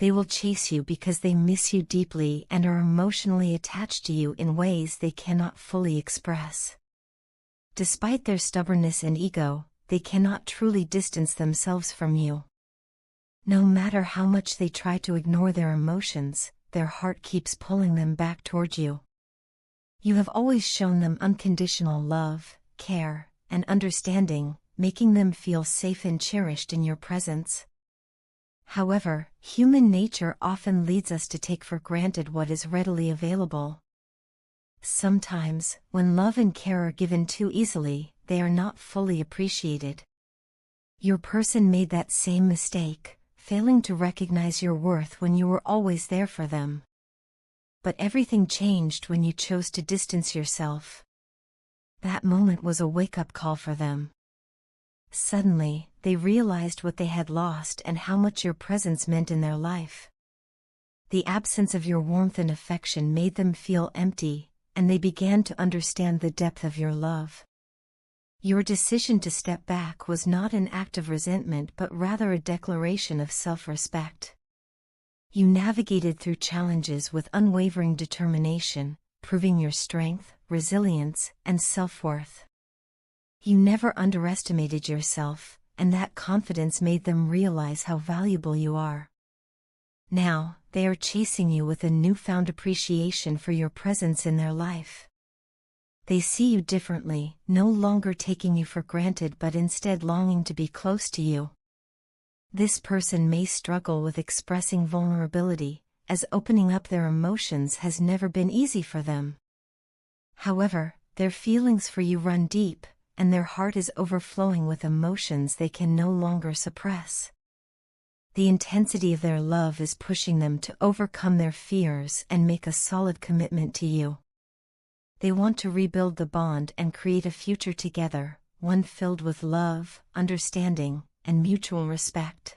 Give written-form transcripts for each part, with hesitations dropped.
They will chase you because they miss you deeply and are emotionally attached to you in ways they cannot fully express. Despite their stubbornness and ego, they cannot truly distance themselves from you. No matter how much they try to ignore their emotions, their heart keeps pulling them back toward you. You have always shown them unconditional love, care, and understanding, making them feel safe and cherished in your presence. However, human nature often leads us to take for granted what is readily available. Sometimes, when love and care are given too easily, they are not fully appreciated. Your person made that same mistake, failing to recognize your worth when you were always there for them. But everything changed when you chose to distance yourself. That moment was a wake-up call for them. Suddenly, they realized what they had lost and how much your presence meant in their life. The absence of your warmth and affection made them feel empty, and they began to understand the depth of your love. Your decision to step back was not an act of resentment but rather a declaration of self-respect. You navigated through challenges with unwavering determination, proving your strength, resilience, and self-worth. You never underestimated yourself, and that confidence made them realize how valuable you are. Now, they are chasing you with a newfound appreciation for your presence in their life. They see you differently, no longer taking you for granted but instead longing to be close to you. This person may struggle with expressing vulnerability, as opening up their emotions has never been easy for them. However, their feelings for you run deep, and their heart is overflowing with emotions they can no longer suppress. The intensity of their love is pushing them to overcome their fears and make a solid commitment to you. They want to rebuild the bond and create a future together, one filled with love, understanding, and mutual respect.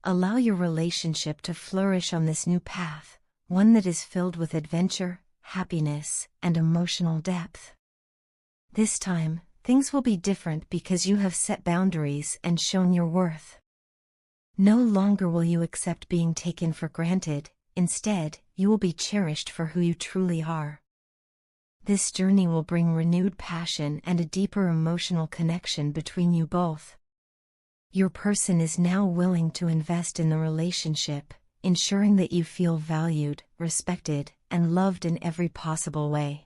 Allow your relationship to flourish on this new path, one that is filled with adventure, happiness, and emotional depth. This time, things will be different because you have set boundaries and shown your worth. No longer will you accept being taken for granted, instead, you will be cherished for who you truly are. This journey will bring renewed passion and a deeper emotional connection between you both. Your person is now willing to invest in the relationship, ensuring that you feel valued, respected, and loved in every possible way.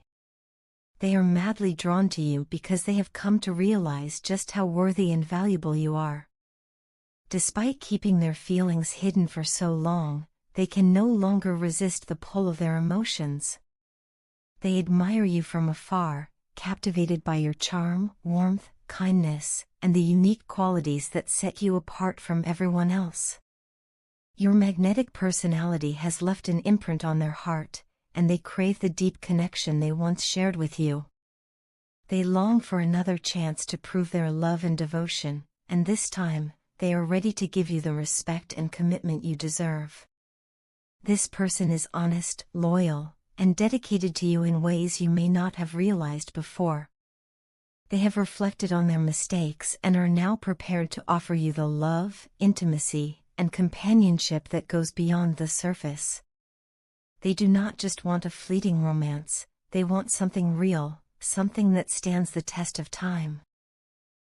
They are madly drawn to you because they have come to realize just how worthy and valuable you are. Despite keeping their feelings hidden for so long, they can no longer resist the pull of their emotions. They admire you from afar, captivated by your charm, warmth, kindness, and the unique qualities that set you apart from everyone else. Your magnetic personality has left an imprint on their heart, and they crave the deep connection they once shared with you. They long for another chance to prove their love and devotion, and this time, they are ready to give you the respect and commitment you deserve. This person is honest, loyal, and dedicated to you in ways you may not have realized before. They have reflected on their mistakes and are now prepared to offer you the love, intimacy, and companionship that goes beyond the surface. They do not just want a fleeting romance, they want something real, something that stands the test of time.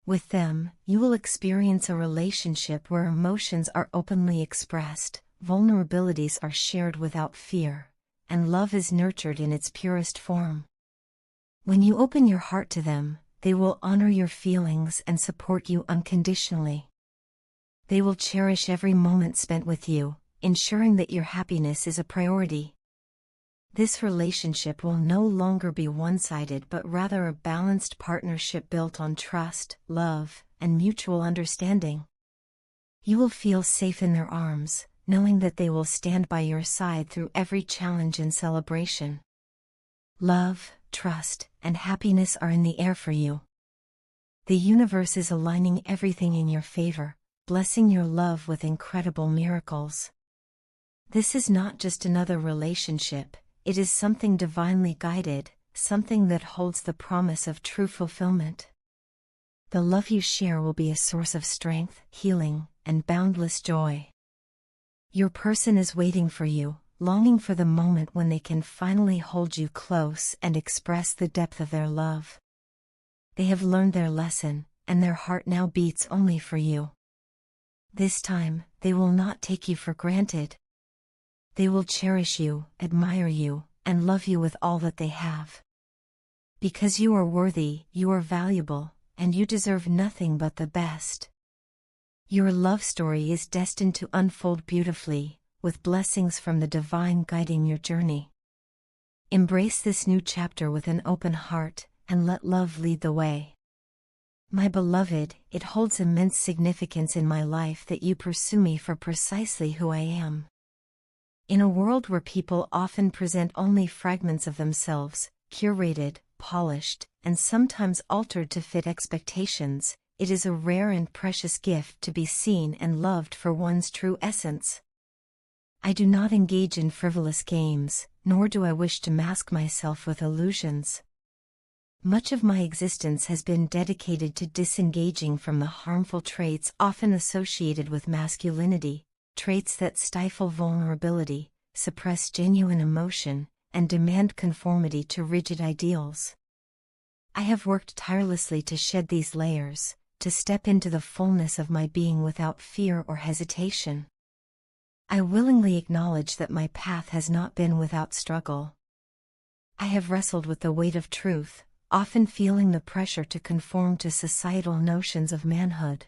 With them, you will experience a relationship where emotions are openly expressed, vulnerabilities are shared without fear, and love is nurtured in its purest form. When you open your heart to them, they will honor your feelings and support you unconditionally. They will cherish every moment spent with you, ensuring that your happiness is a priority. This relationship will no longer be one-sided but rather a balanced partnership built on trust, love, and mutual understanding. You will feel safe in their arms, knowing that they will stand by your side through every challenge and celebration. Love, trust, and happiness are in the air for you. The universe is aligning everything in your favor, blessing your love with incredible miracles. This is not just another relationship, it is something divinely guided, something that holds the promise of true fulfillment. The love you share will be a source of strength, healing, and boundless joy. Your person is waiting for you, longing for the moment when they can finally hold you close and express the depth of their love. They have learned their lesson, and their heart now beats only for you. This time, they will not take you for granted. They will cherish you, admire you, and love you with all that they have. Because you are worthy, you are valuable, and you deserve nothing but the best. Your love story is destined to unfold beautifully, with blessings from the divine guiding your journey. Embrace this new chapter with an open heart, and let love lead the way. My beloved, it holds immense significance in my life that you pursue me for precisely who I am. In a world where people often present only fragments of themselves, curated, polished, and sometimes altered to fit expectations, it is a rare and precious gift to be seen and loved for one's true essence. I do not engage in frivolous games, nor do I wish to mask myself with illusions. Much of my existence has been dedicated to disengaging from the harmful traits often associated with masculinity, traits that stifle vulnerability, suppress genuine emotion, and demand conformity to rigid ideals. I have worked tirelessly to shed these layers, to step into the fullness of my being without fear or hesitation. I willingly acknowledge that my path has not been without struggle. I have wrestled with the weight of truth, often feeling the pressure to conform to societal notions of manhood.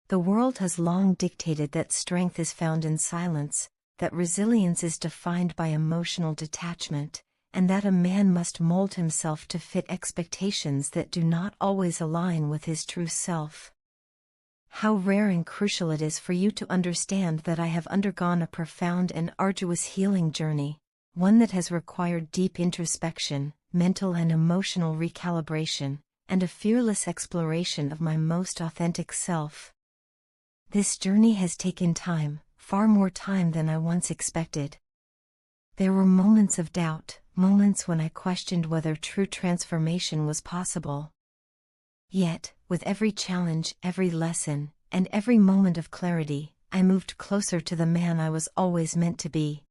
The world has long dictated that strength is found in silence, that resilience is defined by emotional detachment, and that a man must mold himself to fit expectations that do not always align with his true self. How rare and crucial it is for you to understand that I have undergone a profound and arduous healing journey, one that has required deep introspection, mental and emotional recalibration, and a fearless exploration of my most authentic self. This journey has taken time, far more time than I once expected. There were moments of doubt, moments when I questioned whether true transformation was possible. Yet, with every challenge, every lesson, and every moment of clarity, I moved closer to the man I was always meant to be.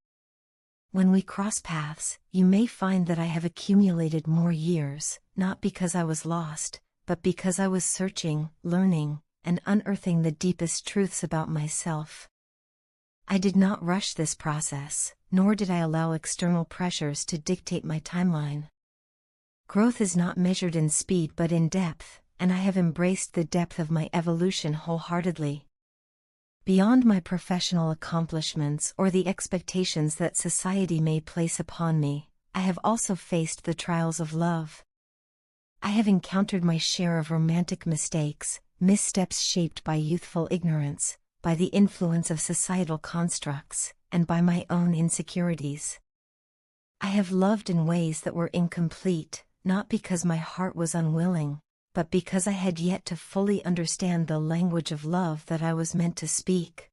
When we cross paths, you may find that I have accumulated more years, not because I was lost, but because I was searching, learning, and unearthing the deepest truths about myself. I did not rush this process, nor did I allow external pressures to dictate my timeline. Growth is not measured in speed but in depth, and I have embraced the depth of my evolution wholeheartedly. Beyond my professional accomplishments or the expectations that society may place upon me, I have also faced the trials of love. I have encountered my share of romantic mistakes, missteps shaped by youthful ignorance, by the influence of societal constructs, and by my own insecurities. I have loved in ways that were incomplete, not because my heart was unwilling, but because I had yet to fully understand the language of love that I was meant to speak.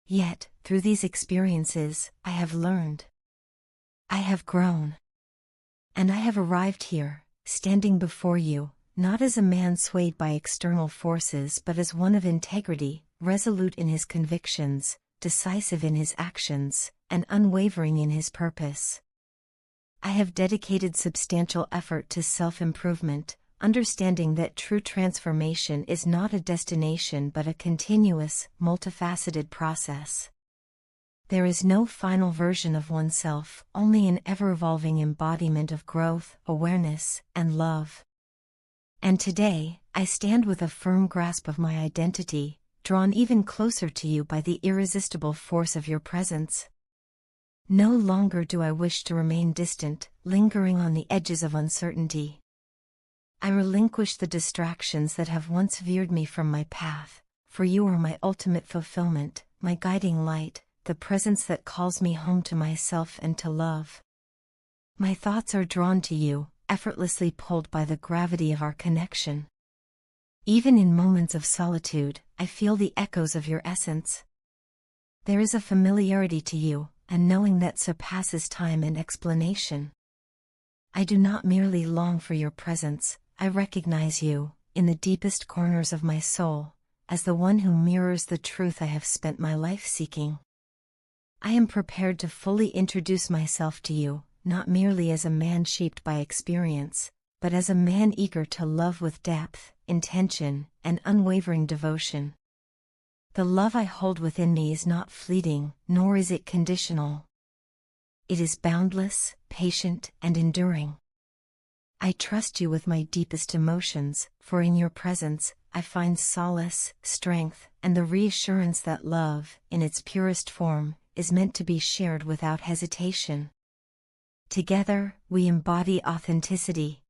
Yet, through these experiences, I have learned. I have grown. And I have arrived here, standing before you, not as a man swayed by external forces but as one of integrity, resolute in his convictions, decisive in his actions, and unwavering in his purpose. I have dedicated substantial effort to self-improvement, understanding that true transformation is not a destination but a continuous, multifaceted process. There is no final version of oneself, only an ever-evolving embodiment of growth, awareness, and love. And today, I stand with a firm grasp of my identity, drawn even closer to you by the irresistible force of your presence. No longer do I wish to remain distant, lingering on the edges of uncertainty. I relinquish the distractions that have once veered me from my path, for you are my ultimate fulfillment, my guiding light, the presence that calls me home to myself and to love. My thoughts are drawn to you, effortlessly pulled by the gravity of our connection. Even in moments of solitude, I feel the echoes of your essence. There is a familiarity to you, a knowing that surpasses time and explanation. I do not merely long for your presence, I recognize you, in the deepest corners of my soul, as the one who mirrors the truth I have spent my life seeking. I am prepared to fully introduce myself to you, not merely as a man shaped by experience, but as a man eager to love with depth, intention, and unwavering devotion. The love I hold within me is not fleeting, nor is it conditional. It is boundless, patient, and enduring. I trust you with my deepest emotions, for in your presence, I find solace, strength, and the reassurance that love, in its purest form, is meant to be shared without hesitation. Together, we embody authenticity.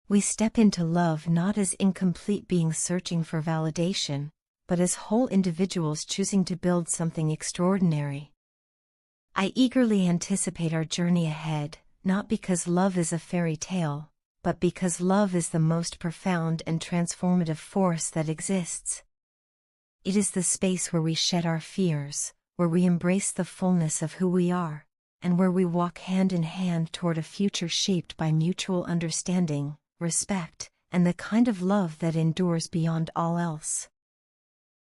We step into love not as incomplete beings searching for validation, but as whole individuals choosing to build something extraordinary. I eagerly anticipate our journey ahead, not because love is a fairy tale, but because love is the most profound and transformative force that exists. It is the space where we shed our fears, where we embrace the fullness of who we are, and where we walk hand in hand toward a future shaped by mutual understanding, respect, and the kind of love that endures beyond all else.